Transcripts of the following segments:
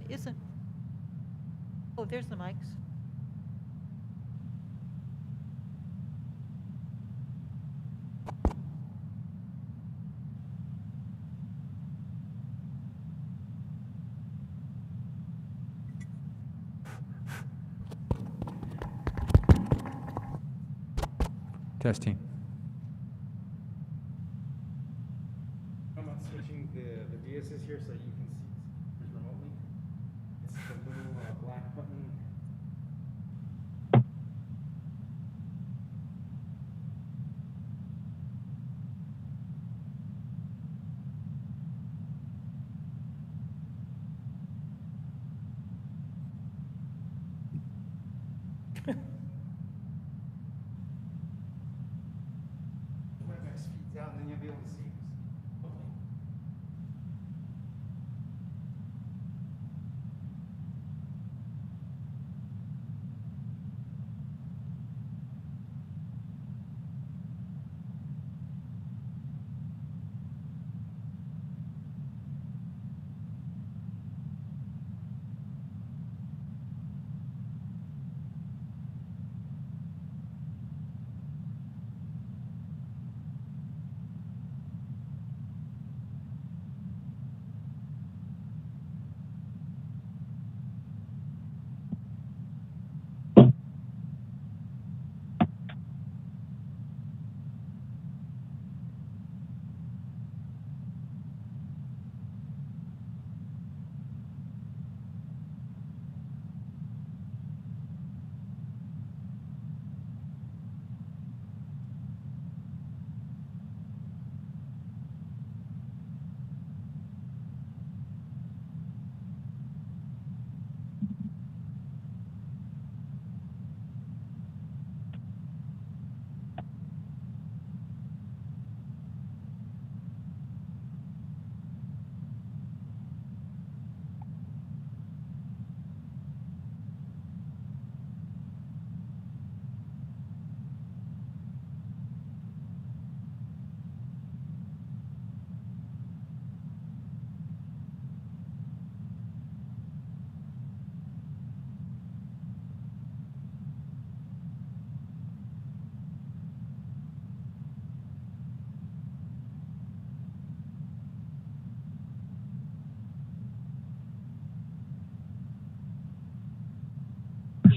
isn't. Oh, there's the mics. Testing. I'm not switching the DSs here so you can see this remotely. It's the little black button. WebEx feeds out and then you'll be able to see this.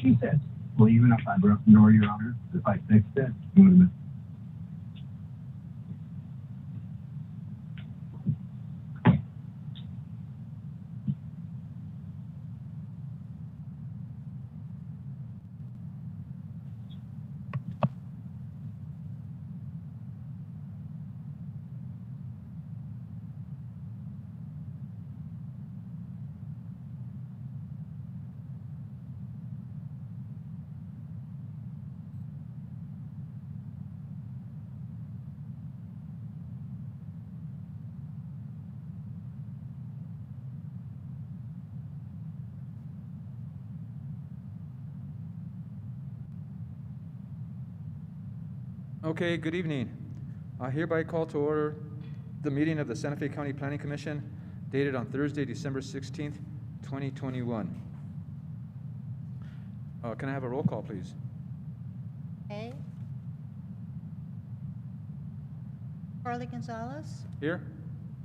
She said, well, even if I broke the door, Your Honor, if I fixed it, you would have. Okay, good evening. I hereby call to order the meeting of the Santa Fe County Planning Commission dated on Thursday, December 16th, 2021. Can I have a roll call, please? Okay. Carly Gonzalez, Here?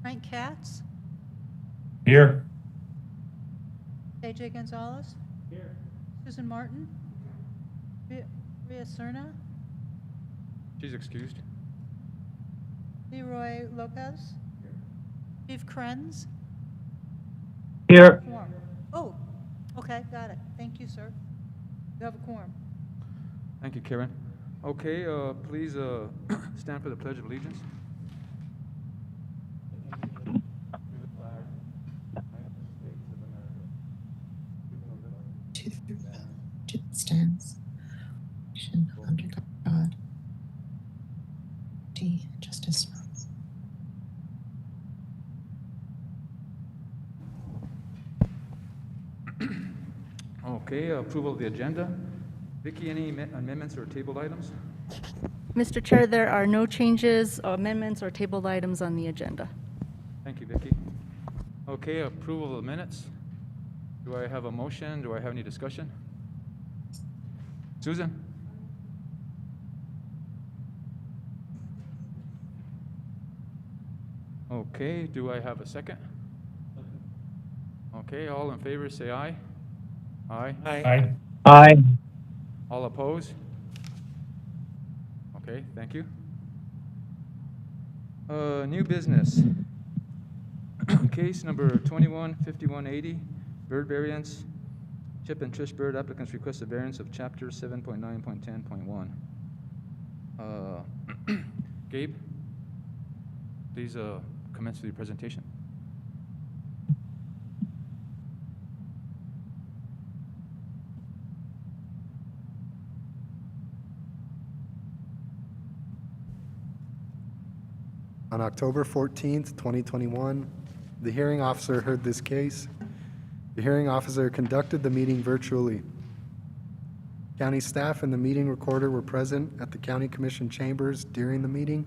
Frank Katz, Here. AJ Gonzalez, Here. Susan Martin, Ria Serna, She's excused. Leroy Lopez, Steve Krenz. Here. Quorum. Oh, okay, got it. Thank you, sir. You have a quorum. Thank you, Karen. Okay, please stand for the Pledge of Allegiance. To the stands, nation under God, justice. Okay, approval of the agenda. Vicki, any amendments or tabled items? Mr. Chair, there are no changes, amendments, or tabled items on the agenda. Thank you, Vicki. Okay, approval of the minutes. Do I have a motion? Do I have any discussion? Susan? Okay, do I have a second? Okay, all in favor say aye. Aye. Aye. Aye. All opposed? Okay, thank you. New business. Case number 215180, Bird Variance. Chip and Trish Bird applicants request a variance of chapter 7.9.10.1. Gabe, please commence with your presentation. On October 14th, 2021, the hearing officer heard this case. The hearing officer conducted the meeting virtually. County staff and the meeting recorder were present at the County Commission chambers during the meeting.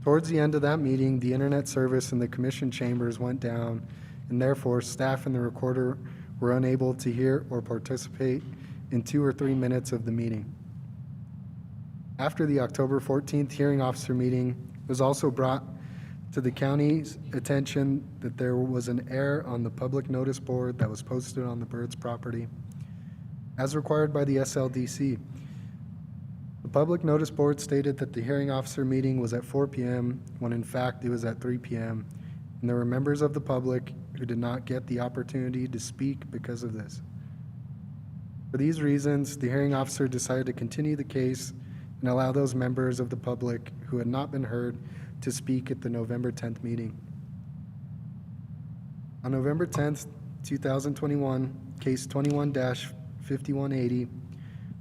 Towards the end of that meeting, the internet service in the Commission chambers went down, and therefore staff and the recorder were unable to hear or participate in 2 or 3 minutes of the meeting. After the October 14th hearing officer meeting, it was also brought to the county's attention that there was an error on the public notice board that was posted on the Bird's property, as required by the SLDC. The public notice board stated that the hearing officer meeting was at 4 p.m., when in fact it was at 3 p.m., and there were members of the public who did not get the opportunity to speak because of this. For these reasons, the hearing officer decided to continue the case and allow those members of the public who had not been heard to speak at the November 10th meeting. On November 10th, 2021, case 21-5180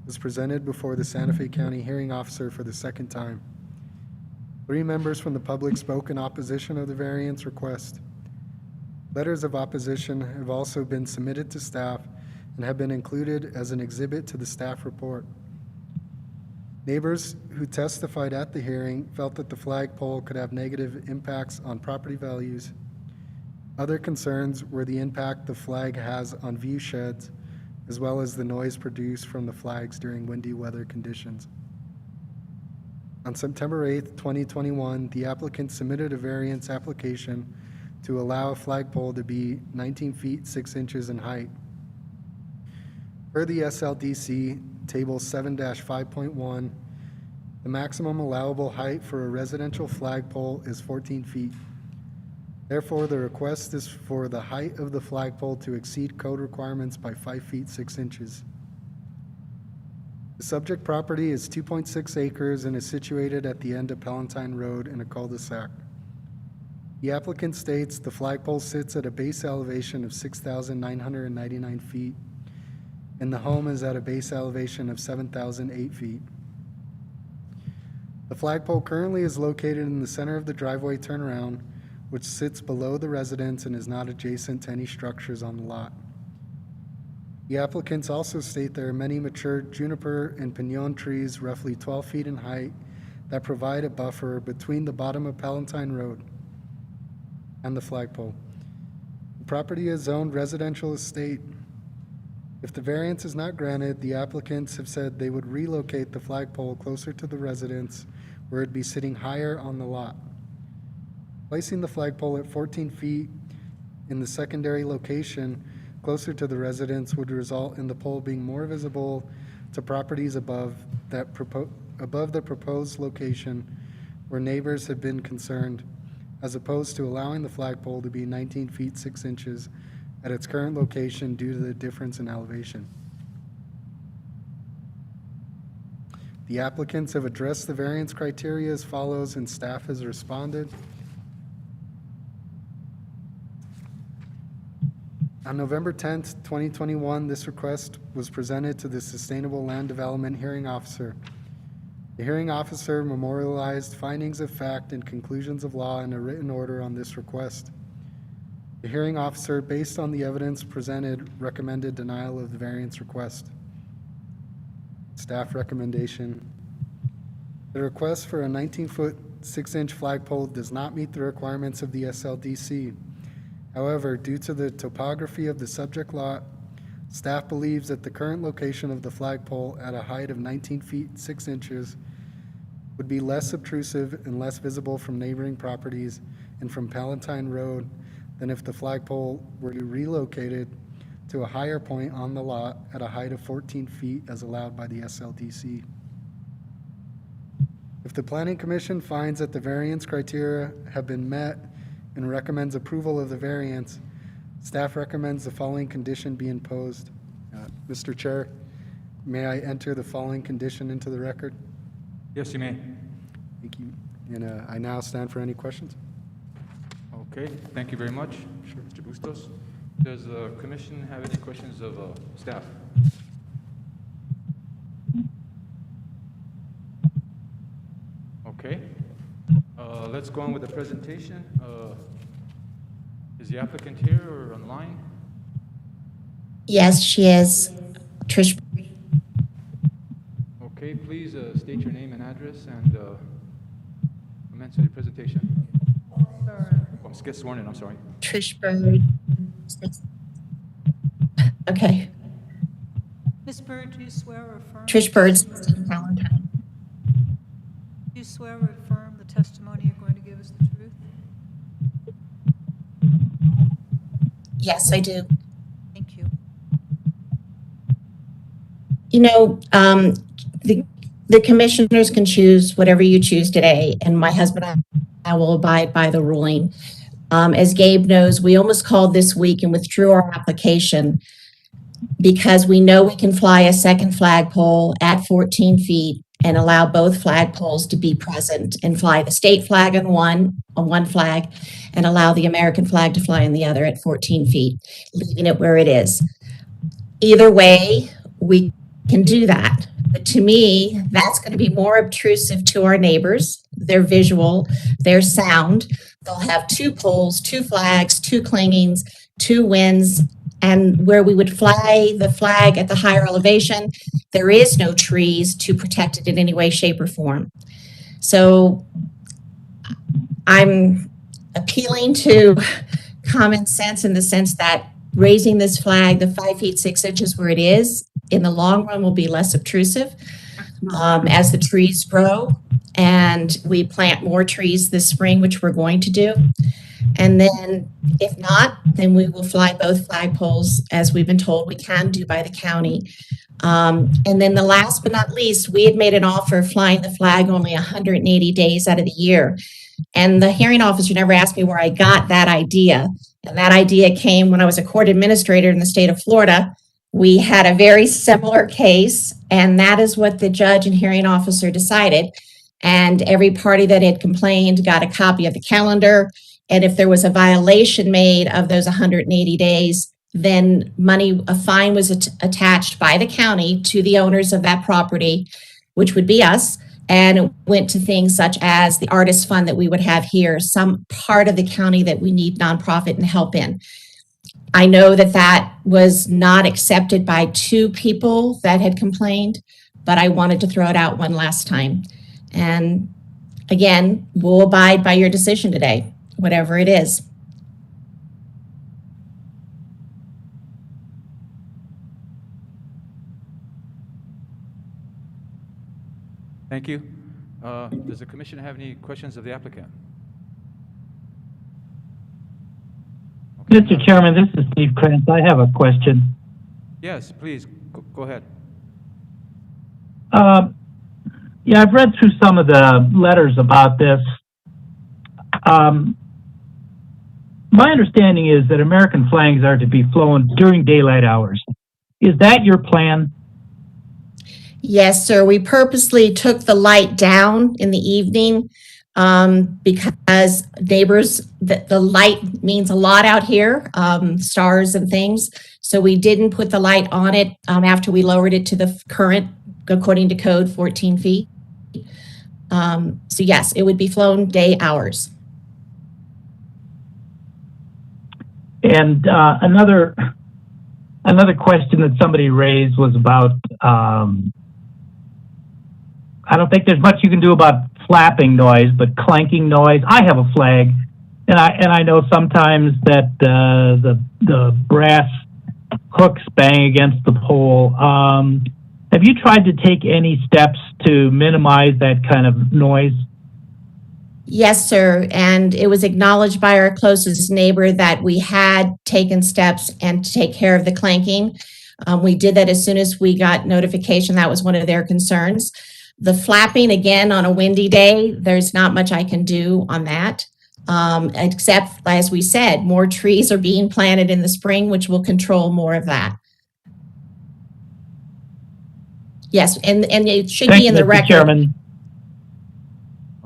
was presented before the Santa Fe County hearing officer for the second time. 3 members from the public spoke in opposition of the variance request. Letters of opposition have also been submitted to staff and have been included as an exhibit to the staff report. Neighbors who testified at the hearing felt that the flagpole could have negative impacts on property values. Other concerns were the impact the flag has on view sheds, as well as the noise produced from the flags during windy weather conditions. On September 8th, 2021, the applicant submitted a variance application to allow a flagpole to be 19 feet 6 inches in height. Per the SLDC, Table 7-5.1, the maximum allowable height for a residential flagpole is 14 feet. Therefore, the request is for the height of the flagpole to exceed code requirements by 5 feet 6 inches. The subject property is 2.6 acres and is situated at the end of Palatine Road in a cul-de-sac. The applicant states the flagpole sits at a base elevation of 6,999 feet, and the home is at a base elevation of 7,008 feet. The flagpole currently is located in the center of the driveway turnaround, which sits below the residence and is not adjacent to any structures on the lot. The applicants also state there are many mature juniper and pinon trees roughly 12 feet in height that provide a buffer between the bottom of Palatine Road and the flagpole. The property is zoned residential estate. If the variance is not granted, the applicants have said they would relocate the flagpole closer to the residence where it'd be sitting higher on the lot. Placing the flagpole at 14 feet in the secondary location closer to the residence would result in the pole being more visible to properties above the proposed location where neighbors have been concerned, as opposed to allowing the flagpole to be 19 feet 6 inches at its current location due to the difference in elevation. The applicants have addressed the variance criteria as follows, and staff has responded. On November 10th, 2021, this request was presented to the Sustainable Land Development Hearing Officer. The hearing officer memorialized findings of fact and conclusions of law in a written order on this request. The hearing officer, based on the evidence presented, recommended denial of the variance request. Staff recommendation. The request for a 19-foot 6-inch flagpole does not meet the requirements of the SLDC, However, due to the topography of the subject lot, staff believes that the current location of the flagpole at a height of 19 feet 6 inches would be less obtrusive and less visible from neighboring properties and from Palatine Road than if the flagpole were relocated to a higher point on the lot at a height of 14 feet as allowed by the SLDC. If the Planning Commission finds that the variance criteria have been met and recommends approval of the variance, staff recommends the following condition be imposed. Mr. Chair, may I enter the following condition into the record? Yes, you may. Thank you. And I now stand for any questions. Okay, thank you very much, Mr. Bustos. Does the commission have any questions of staff? Okay, let's go on with the presentation. Is the applicant here or online? Yes, she is. Trish. Okay, please state your name and address and commence with your presentation. Oh, get sworn in, I'm sorry. Trish Bird. Okay. Ms. Bird, do you swear or affirm? Trish Bird, Valentine. Do you swear or affirm the testimony you're going to give is the truth? Yes, I do. Thank you. You know, the commissioners can choose whatever you choose today, and my husband and I will abide by the ruling. As Gabe knows, we almost called this week and withdrew our application because we know we can fly a second flagpole at 14 feet and allow both flagpoles to be present and fly the state flag on one flag and allow the American flag to fly on the other at 14 feet, leaving it where it is. Either way, we can do that. But to me, that's going to be more obtrusive to our neighbors, their visual, their sound. They'll have 2 poles, 2 flags, 2 clingings, 2 winds, and where we would fly the flag at the higher elevation, there is no trees to protect it in any way, shape, or form. So I'm appealing to common sense in the sense that raising this flag, the 5 feet 6 inches where it is, in the long run will be less obtrusive as the trees grow. And we plant more trees this spring, which we're going to do. And then if not, then we will fly both flagpoles as we've been told we can do by the county. And then the last but not least, we had made an offer of flying the flag only 180 days out of the year. And the hearing officer never asked me where I got that idea. And that idea came when I was a court administrator in the state of Florida. We had a very similar case, and that is what the judge and hearing officer decided. And every party that had complained got a copy of the calendar. And if there was a violation made of those 180 days, then a fine was attached by the county to the owners of that property, which would be us. And it went to things such as the artist fund that we would have here, some part of the county that we need nonprofit and help in. I know that that was not accepted by 2 people that had complained, but I wanted to throw it out one last time. And again, we'll abide by your decision today, whatever it is. Thank you. Does the commission have any questions of the applicant? Okay. Mr. Chairman, this is Steve Krantz. I have a question. Yes, please, go ahead. Yeah, I've read through some of the letters about this. My understanding is that American flags are to be flown during daylight hours. Is that your plan? Yes, sir. We purposely took the light down in the evening because neighbors, the light means a lot out here, stars and things. So we didn't put the light on it after we lowered it to the current, according to code, 14 feet. So yes, it would be flown day hours. And another question that somebody raised was about, I don't think there's much you can do about flapping noise, but clanking noise. I have a flag And I know sometimes that the brass hooks bang against the pole. Have you tried to take any steps to minimize that kind of noise? Yes, sir. And it was acknowledged by our closest neighbor that we had taken steps and to take care of the clanking. We did that as soon as we got notification. That was one of their concerns. The flapping, again, on a windy day, there's not much I can do on that. Except, as we said, more trees are being planted in the spring, which will control more of that. Yes, and it should Thank be in you, the Mr. record. Chairman.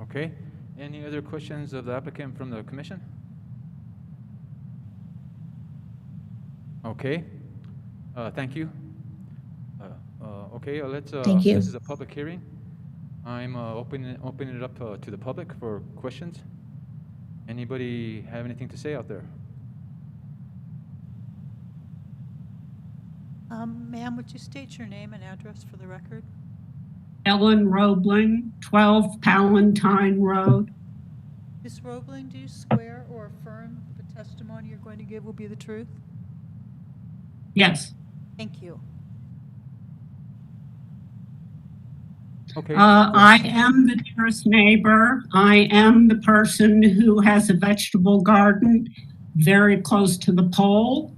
Okay. Any other questions of the applicant from the commission? Okay. Thank you. Okay, let's. Thank you. This is a public hearing. I'm opening it up to the public for questions. Anybody have anything to say out there? Ma'am, would you state your name and address for the record? Ellen Roebling, 12 Palantine Road. Ms. Roebling, do you swear or affirm the testimony you're going to give will be the truth? Yes. Thank you. Okay. I am the nearest neighbor. I am the person who has a vegetable garden very close to the pole.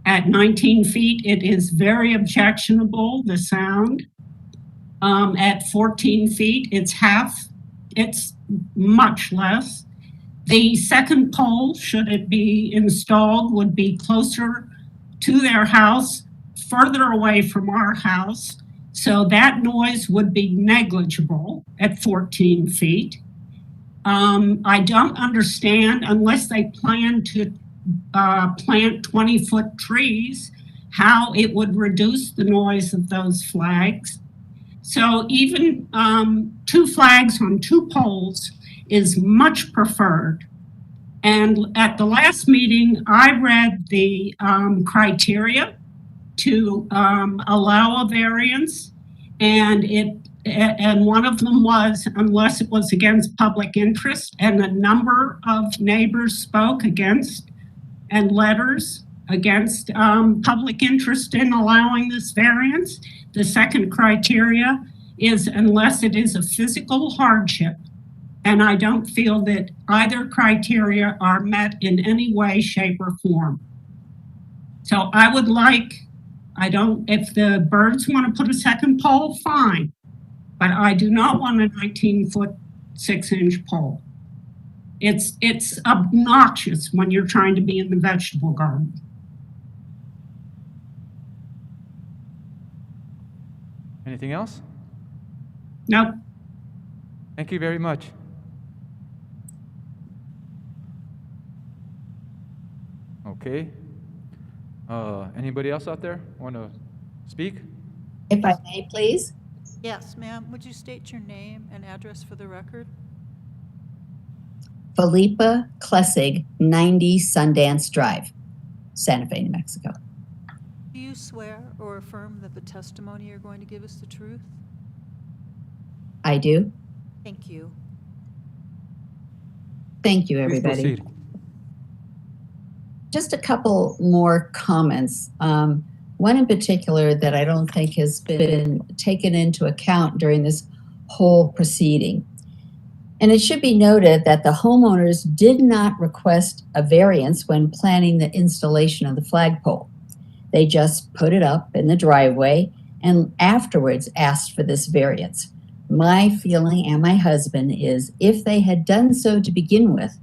At 19 feet, it is very objectionable, the sound. At 14 feet, it's much less. The second pole, should it be installed, would be closer to their house, further away from our house. So that noise would be negligible at 14 feet. I don't understand, unless they plan to plant 20-foot trees, how it would reduce the noise of those flags. So even 2 flags on 2 poles is much preferred. And at the last meeting, I read the criteria to allow a variance, and one of them was unless it was against public interest, and a number of neighbors spoke against, and letters against public interest in allowing this variance. The second criteria is unless it is a physical hardship. And I don't feel that either criteria are met in any way, shape, or form. So I would like, if the birds want to put a second pole, fine. But I do not want a 19-foot, 6-inch pole. It's obnoxious when you're trying to be in the vegetable garden. Anything else? Nope. Thank you very much. Okay. Anybody else out there want to speak? If I may, please. Yes, ma'am. Would you state your name and address for the record? Felipa Klessig, 90 Sundance Drive, Santa Fe, New Mexico. Do you swear or affirm that the testimony you're going to give is the truth? I do. Thank you. Thank you, Please everybody. proceed. Just a couple more comments. One in particular that I don't think has been taken into account during this whole proceeding. And it should be noted that the homeowners did not request a variance when planning the installation of the flagpole. They just put it up in the driveway and afterwards asked for this variance. My feeling and my husband is if they had done so to begin with,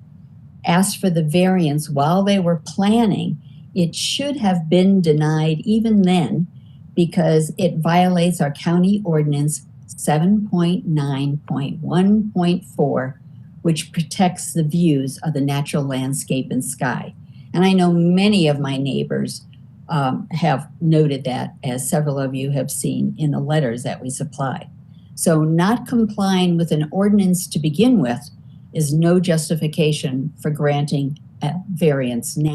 asked for the variance while they were planning, it should have been denied even then because it violates our county ordinance 7.9.1.4, which protects the views of the natural landscape and sky. And I know many of my neighbors have noted that, as several of you have seen in the letters that we supply. So not complying with an ordinance to begin with is no justification for granting a variance now.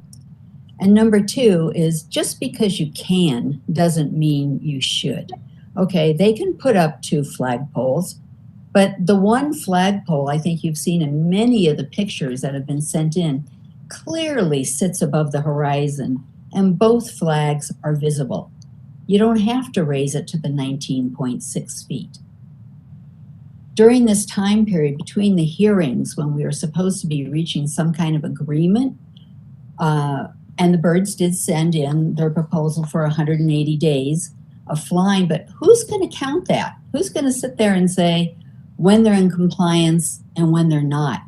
And number 2 is just because you can doesn't mean you should. Okay, they can put up 2 flagpoles. But the one flagpole I think you've seen in many of the pictures that have been sent in clearly sits above the horizon, and both flags are visible. You don't have to raise it to the 19.6 feet. During this time period between the hearings, when we were supposed to be reaching some kind of agreement, and the birds did send in their proposal for 180 days of flying, but who's going to count that? Who's going to sit there and say when they're in compliance and when they're not?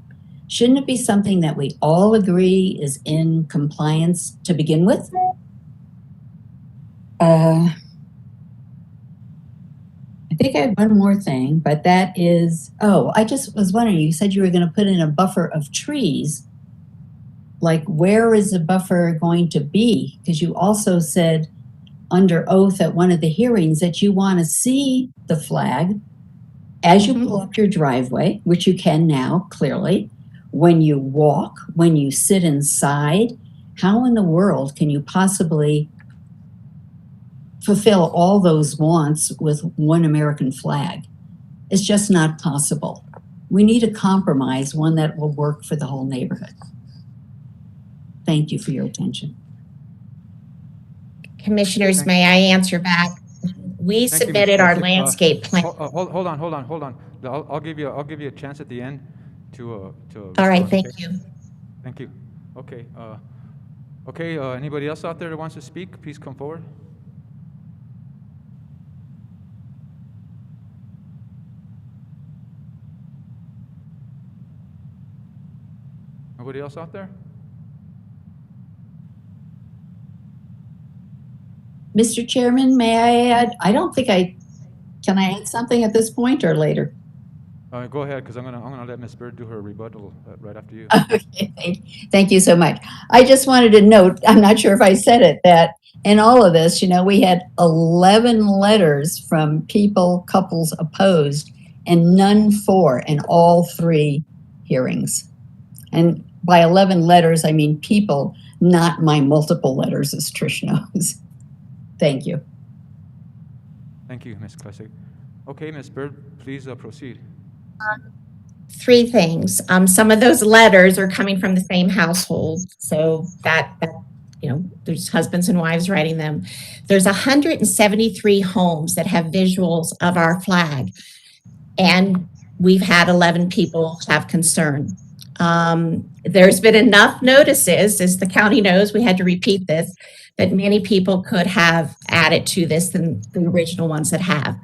Shouldn't it be something that we all agree is in compliance to begin with? I think I had one more thing, but that is, oh, I just was wondering, you said you were going to put in a buffer of trees. Like, where is the buffer going to be? Because you also said under oath at one of the hearings that you want to see the flag as you pull up your driveway, which you can now, clearly, when you walk, when you sit inside. How in the world can you possibly fulfill all those wants with one American flag? It's just not possible. We need a compromise, one that will work for the whole neighborhood. Thank you for your attention. Commissioners, may I answer back? We Thank you, submitted Ms. our Plessis. landscape plan. Hold on. I'll give you a chance at the end to. All right, respond, thank okay? you. Thank you. Okay. Anybody else out there that wants to speak, please come forward. Nobody else out there? Mr. Chairman, may I add? I don't think can I add something at this point or later? Go ahead, because I'm gonna let Ms. Bird do her rebuttal right after you. Okay, thank you so much. I just wanted to note, I'm not sure if I said it, that in all of this, we had 11 letters from couples opposed, and none for in all 3 hearings. And by 11 letters, I mean people, not my multiple letters, as Trish knows. Thank you. Thank you, Ms. Klesig. Okay, Ms. Bird, please proceed. 3 things. Some of those letters are coming from the same household, so that there's husbands and wives writing them. There's 173 homes that have visuals of our flag, and we've had 11 people have concern. There's been enough notices, as the county knows, we had to repeat this, that many people could have added to this than the original ones that have.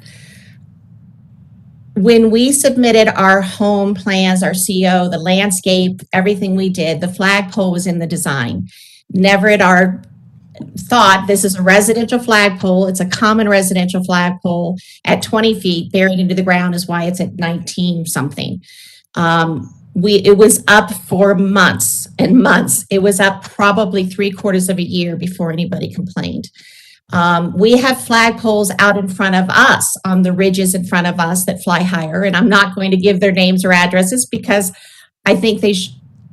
When we submitted our home plans, our CO, the landscape, everything we did, the flagpole was in the design. Never at our thought, this is a residential flagpole. It's a common residential flagpole at 20 feet buried into the ground is why it's at 19 something. It was up for months and months. It was up probably 3/4 of a year before anybody complained. We have flagpoles out in front of us, on the ridges in front of us that fly higher, and I'm not going to give their names or addresses because I think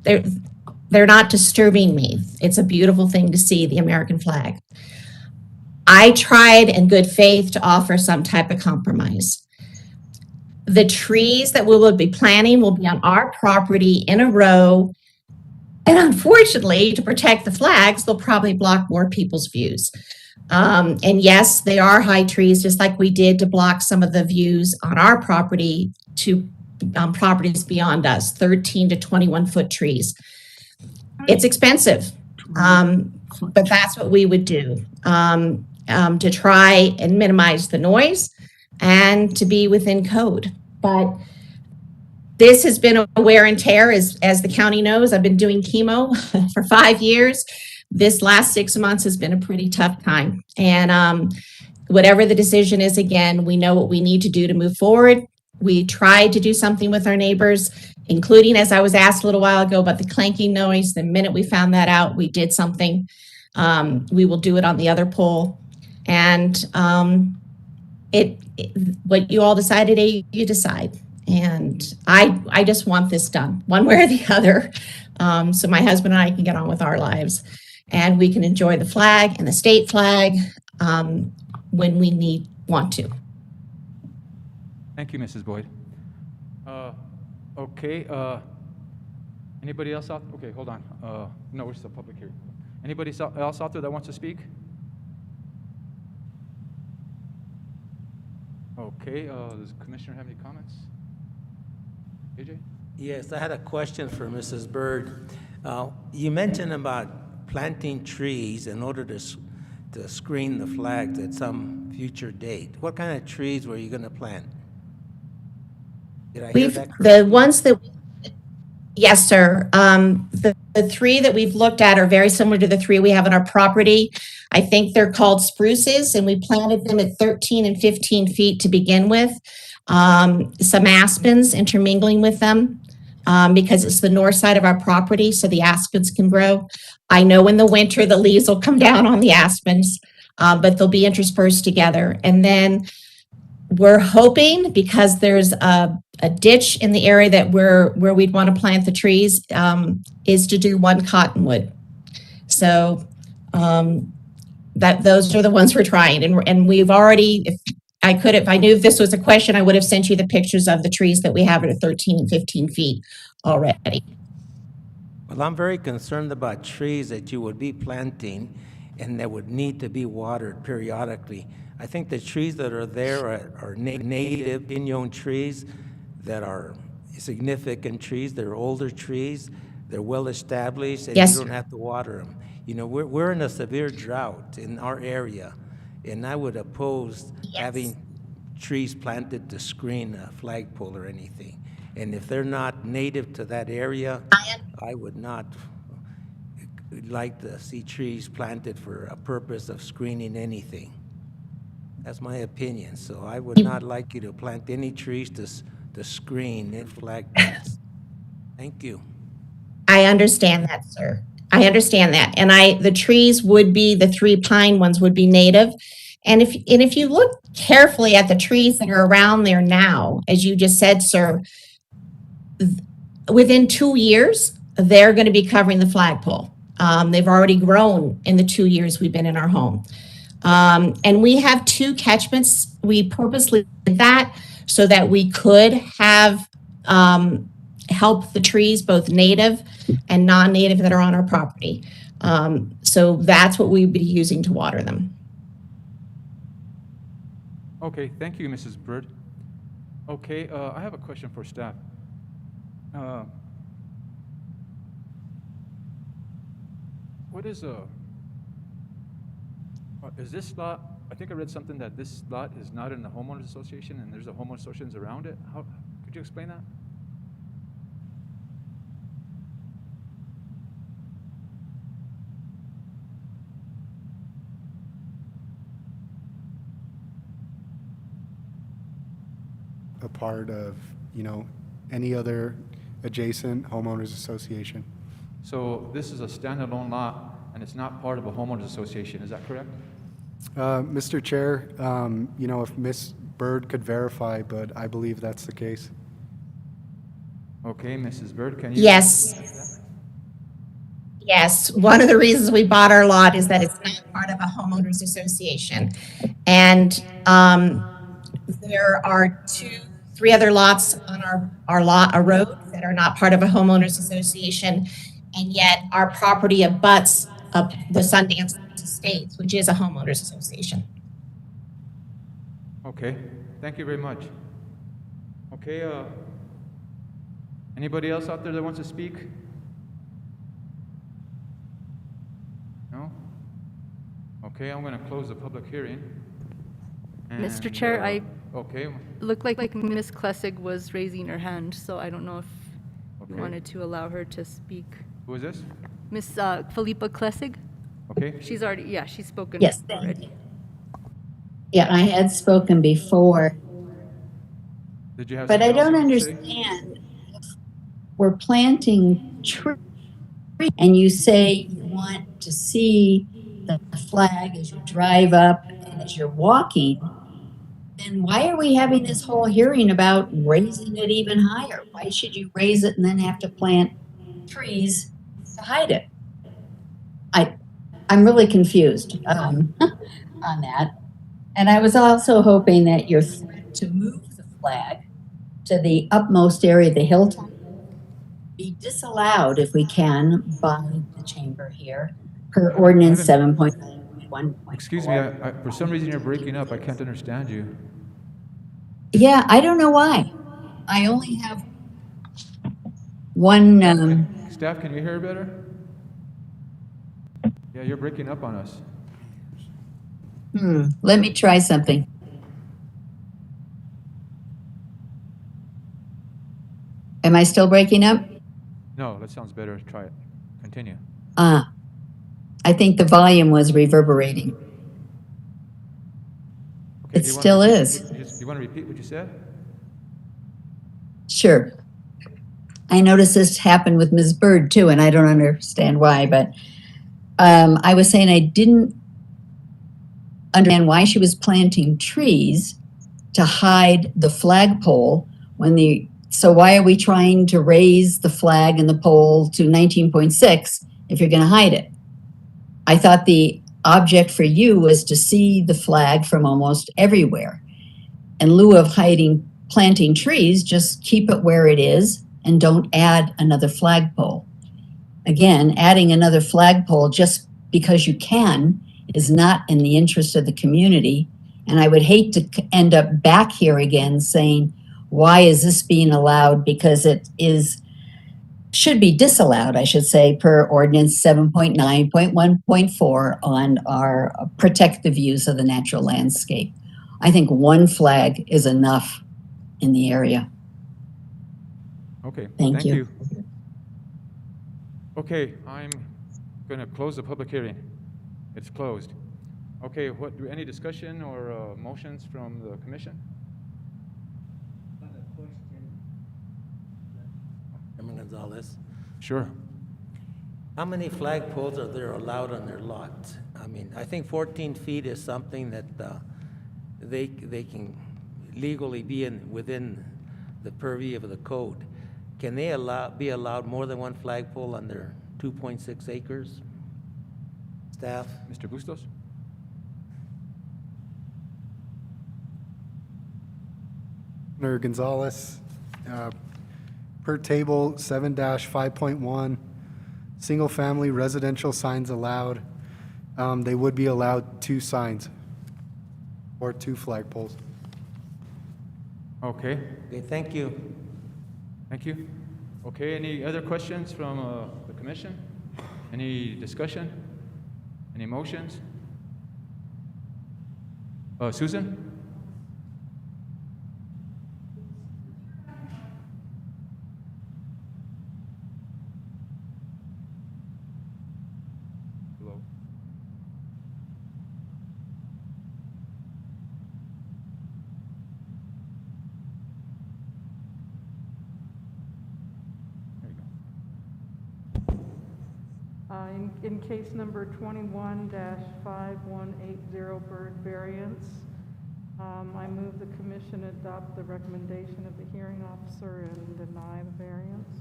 they're not disturbing me. It's a beautiful thing to see the American flag. I tried in good faith to offer some type of compromise. The trees that we will be planting will be on our property in a row. And unfortunately, to protect the flags, they'll probably block more people's views. And yes, they are high trees, just like we did to block some of the views on our property to properties beyond us, 13 to 21 foot trees. It's expensive, but that's what we would do to try and minimize the noise and to be within code. But this has been a wear and tear, as the county knows. I've been doing chemo for 5 years. This last 6 months has been a pretty tough time. And whatever the decision is, again, we know what we need to do to move forward. We tried to do something with our neighbors, including, as I was asked a little while ago, about the clanking noise. The minute we found that out, we did something. We will do it on the other pole. And what you all decided, you decide. And I just want this done one way or the other, so my husband and I can get on with our lives and we can enjoy the flag and the state flag when we want to. Thank you, Mrs. Boyd. Okay, anybody else out? Okay, hold on. No, it's a public hearing. Anybody else out there that wants to speak? Okay, does the commissioner have any comments? AJ? Yes, I had a question for Mrs. Byrd. You mentioned about planting trees in order to screen the flags at some future date. What kind of trees were you going to plant? Did I hear that correctly? The ones that, yes, sir. The three that we've looked at are very similar to the three we have on our property. I think they're called spruces, and we planted them at 13 and 15 feet to begin with. Some aspens intermingling with them because it's the north side of our property, so the aspens can grow. I know in the winter the leaves will come down on the aspens, but they'll be interspersed together. And then we're hoping, because there's a ditch in the area that where we'd want to plant the trees, is to do one cottonwood. So that those are the ones we're trying, and we've already. If I knew if this was a question, I would have sent you the pictures of the trees that we have at 13 and 15 feet already. Well, I'm very concerned about trees that you would be planting and that would need to be watered periodically. I think the trees that are there are native pinon trees that are significant trees. They're older trees. They're well established, and Yes, you don't have to water them. You know, we're in a severe drought in our area, and I would oppose having trees planted to screen a flagpole or anything. And if they're not native to that area, I would not like to see trees planted for a purpose of screening anything. That's my opinion. So I would not like you to plant any trees to screen in flagpoles. Thank you. I understand that, sir. I understand that, and the trees would be the 3 pine ones would be native, and if you look carefully at the trees that are around there now, as you just said, sir, within 2 years they're going to be covering the flagpole. They've already grown in the 2 years we've been in our home. And we have 2 catchments. We purposely did that so that we could have help the trees, both native and non-native, that are on our property. So that's what we'd be using to water them. Okay, thank you, Mrs. Byrd. Okay, I have a question for staff. What is this lot? I think I read something that this lot is not in the homeowners association, and there's a homeowners associations around it. How could you explain that? A part of, any other adjacent homeowners association. So this is a standalone lot, and it's not part of a homeowners association. Is that correct? Mr. Chair, if Ms. Byrd could verify, but I believe that's the case. Okay, Mrs. Byrd, can you? Yes. Yes, one of the reasons we bought our lot is that it's not part of a homeowners association. And there are 3 other lots on our road that are not part of a homeowners association, and yet our property abuts up the Sundance Estates, which is a homeowners association. Okay, thank you very much. Okay, anybody else out there that wants to speak? No? Okay, I'm going to close the public hearing. Mr. And, Chair, I okay, looked like Ms. Klessig was raising her hand, so I don't know if you Okay. wanted to allow her to speak. who is this? Miss Philippa Klessig? Okay, She's spoken Yes, thank already. you. Yeah, I had spoken before, did you have but I something else don't you wanted to say? understand. We're planting trees, and you say you want to see the flag as you drive up and as you're walking. Then why are we having this whole hearing about raising it even higher? Why should you raise it and then have to plant trees to hide it? I'm really confused on that. And I was also hoping that your threat to move the flag to the upmost area of the hilltop be disallowed if we can by the chamber here per ordinance 7.9.1.4. Excuse me, for some reason you're breaking up. I can't understand you. Yeah, I don't know why. I only have one. Staff, can you hear better? Yeah, you're breaking up on us. Let me try something. Am I still breaking up? No, that sounds better. Try it. Continue. I think the volume was reverberating. Okay, It still is. Do you want to repeat what you said? Sure. I noticed this happened with Ms. Bird too, and I don't understand why, but I was saying I didn't understand why she was planting trees to hide the flagpole so why are we trying to raise the flag and the pole to 19.6 if you're going to hide it? I thought the object for you was to see the flag from almost everywhere. In lieu of planting trees, just keep it where it is and don't add another flagpole. Again, adding another flagpole just because you can is not in the interest of the community. And I would hate to end up back here again saying, why is this being allowed? Because it should be disallowed, I should say, per ordinance 7.9.1.4 on our protect the views of the natural landscape. I think one flag is enough in the area. Okay, Thank you. Okay, I'm going to close the public hearing. It's closed. Okay, any discussion or motions from the commission? Chairman Gonzalez, Sure. how many flagpoles are there allowed on their lot? I mean, I think 14 feet is something that they can legally be within the purview of the code. Can they be allowed more than one flagpole on their 2.6 acres? Staff? Mr. Bustos? Mayor Gonzalez, per table 7-5.1, single-family residential signs allowed. They would be allowed 2 signs or 2 flagpoles. Okay, Okay, thank you. thank you. Okay, any other questions from the commission? Any discussion? Any motions? Susan? Hello? There you go. In case number 21-5180 Bird Variance, I move the commission adopt the recommendation of the hearing officer and deny the variance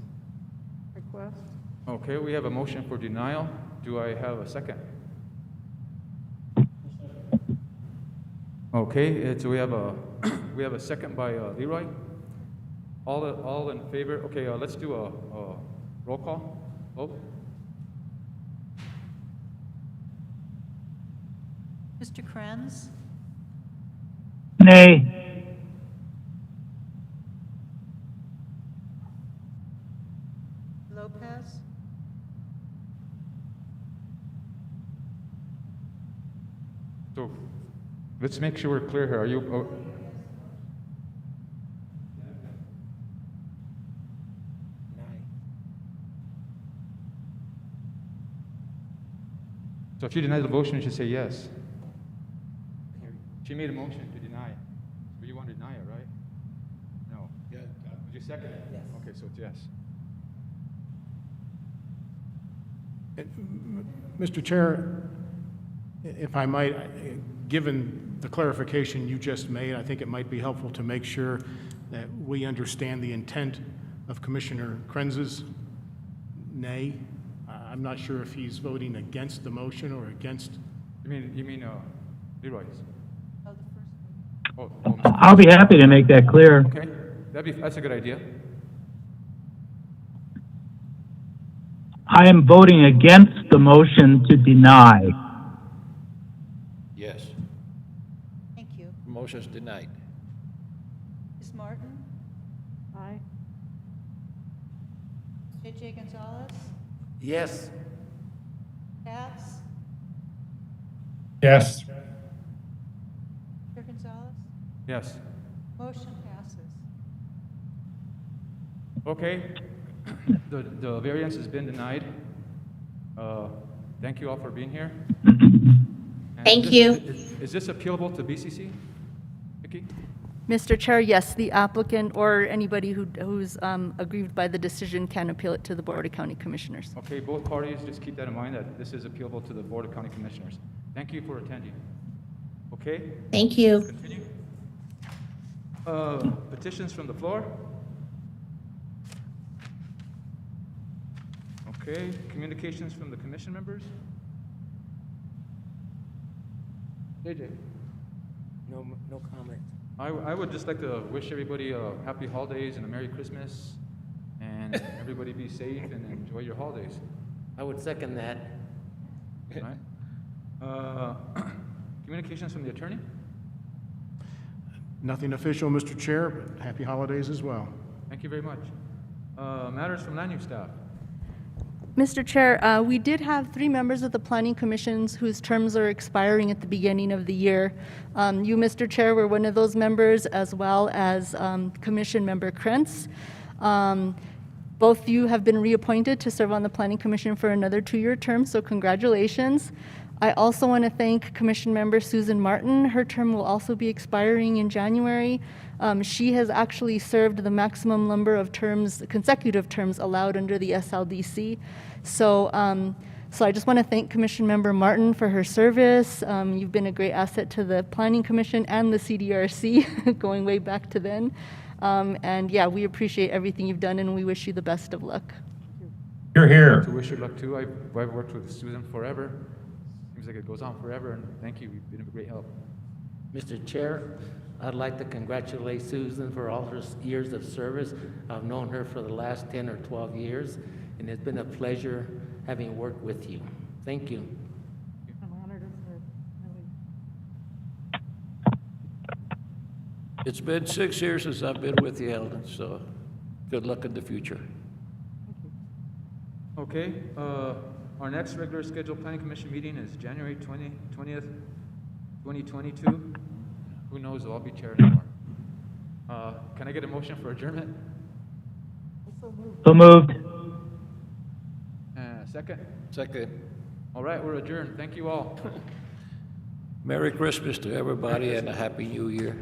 request. Okay, we have a motion for denial. Do I have a second? Okay, so we have a second by Leroy. All in favor? Okay, let's do a roll call. Vote. Mr. Kranz, Nay. Lopez, So let's make sure we're clear here. Are you? So if you deny the motion, you should say yes. She made a motion to deny. So you want to deny it, right? No. Yeah. Did you second it? Yes. Okay, so it's yes. Mr. Chair, if I might, given the clarification you just made, I think it might be helpful to make sure that we understand the intent of Commissioner Krenz's nay. I'm not sure if he's voting against the motion or against. You mean Leroy's? oh, the first one. Oh, Mr. I'll be happy to make that clear. Okay. That's a good idea. I am voting against the motion to deny. Yes. Thank you. Motion's denied. Ms. Martin? Aye. J.J. Gonzalez? Yes. Katz? Yes. Chair Gonzalez? Yes. Motion passes. Okay. The variance has been denied. Thank you all for being here. And Thank is you. Is this appealable to BCC? Vicki? Mr. Chair, yes, the applicant or anybody who's aggrieved by the decision can appeal it to the Board of County Commissioners. Okay, both parties, just keep that in mind that this is appealable to the Board of County Commissioners. Thank you for attending. Okay, Thank you. continue. Petitions from the floor. Okay, communications from the commission members. JJ. No comment. I would just like to wish everybody a happy holidays and a Merry Christmas, and everybody be safe and enjoy your holidays. I would second that. All right. Communications from the attorney? Nothing official, Mr. Chair, but happy holidays as well. Thank you very much. Matters from land use staff. Mr. Chair, we did have 3 members of the Planning Commissions whose terms are expiring at the beginning of the year. You, Mr. Chair, were one of those members, as well as Commission Member Krentz. Both you have been reappointed to serve on the Planning Commission for another 2-year term, so congratulations. I also want to thank Commission Member Susan Martin. Her term will also be expiring in January. She has actually served the maximum number of terms, consecutive terms allowed under the SLDC. So I just want to thank Commission Member Martin for her service. You've been a great asset to the Planning Commission and the CDRC, going way back to then. And yeah, we appreciate everything you've done, and we wish you the best of luck. You're here. To wish you luck too. I've worked with Susan forever. Seems like it goes on forever, and thank you. You've been a great help. Mr. Chair, I'd like to congratulate Susan for all her years of service. I've known her for the last 10 or 12 years, and it's been a pleasure having worked with you. Thank you. I'm honored to serve. It's been 6 years since I've been with you, Eldon, so good luck in the future. Okay, our next regular scheduled planning commission meeting is January 20th, 2022. Who knows, I'll be chair anymore. Can I get a motion for adjournment? So moved. Second? Second, All right, we're adjourned. Thank you all. Merry Christmas to everybody and a Happy New Year.